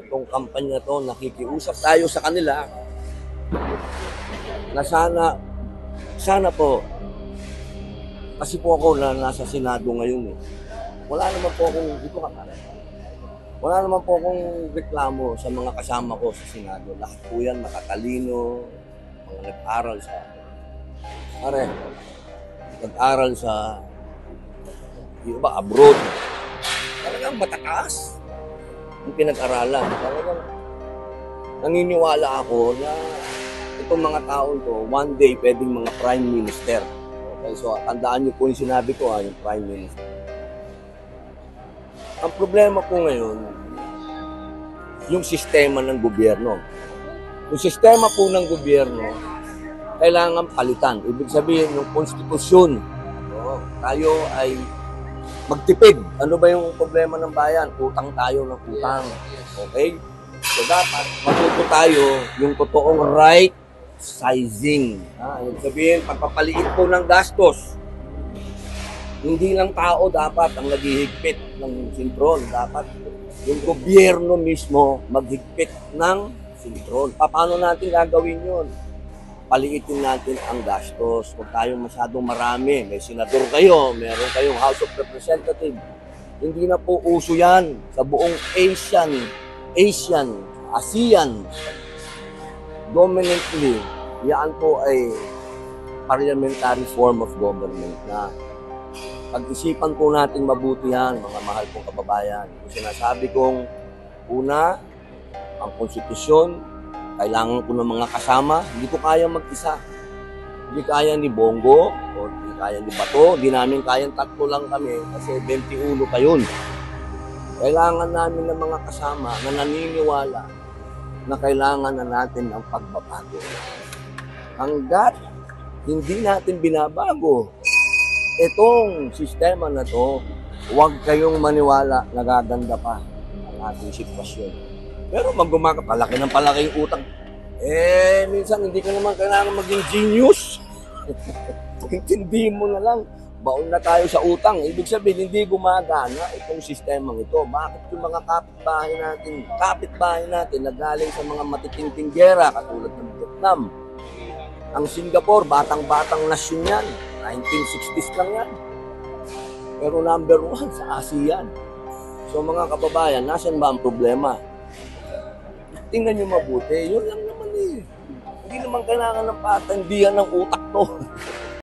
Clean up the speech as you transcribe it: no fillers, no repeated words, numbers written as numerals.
itong kampanya to, nakikiusap tayo sa kanila na sana po, kasi po ako na nasa Senado ngayon eh. Wala naman po akong, dito ka pala. Wala naman po akong reklamo sa mga kasama ko sa Senado. Lahat po yan makatalino, mga nag-aral sa, nag-aral sa, iba, abroad. Talagang matataas ang pinag-aralan. Talagang naniniwala ako na itong mga taon to, one day pwedeng mga prime minister. Okay, so tandaan niyo po yung sinabi ko, yung prime minister. Ang problema po ngayon, yung sistema ng gobyerno. Yung sistema po ng gobyerno, kailangan palitan. Ibig sabihin, yung konstitusyon, tayo ay magtipid. Ano ba yung problema ng bayan? Utang tayo ng utang. Okay? So dapat matuto tayo yung totoong right sizing. Ibig sabihin, pagpapaliit po ng gastos. Hindi lang tao dapat ang naghihigpit ng sintron. Dapat yung gobyerno mismo maghigpit ng sintron. Paano natin gagawin yun? Paliitin natin ang gastos. Huwag tayong masyadong marami. May senador kayo, meron kayong House of Representatives. Hindi na po uso yan sa buong ASEAN. Dominantly, yan po ay parliamentary form of government na pag-isipan po natin mabuti yan, mga mahal kong kababayan. Kung sinasabi kong una, ang konstitusyon, kailangan ko ng mga kasama, hindi ko kaya mag-isa. Hindi kaya ni Bongo, o hindi kaya ni Bato, hindi namin kayang tatlo lang kami kasi 21 pa yun. Kailangan namin ng mga kasama na naniniwala na kailangan na natin ang pagbabago. Hanggat hindi natin binabago itong sistema na to, huwag kayong maniwala na gaganda pa ang ating sitwasyon. Pero palaki ng palaki yung utang. Minsan hindi ka naman kailangan maging genius. Intindi mo na lang, baon na tayo sa utang. Ibig sabihin, hindi gumagana itong sistemang ito. Bakit yung mga kapitbahay natin na galing sa mga matitinding gera, katulad ng Vietnam, ang Singapore, batang-batang nasyon yan. 1960s lang yan. Pero number 1 sa ASEAN. So mga kababayan, nasan ba ang problema? Tingnan nyo mabuti, yun lang naman eh. Hindi naman kailangan ng patandihan ng utak to.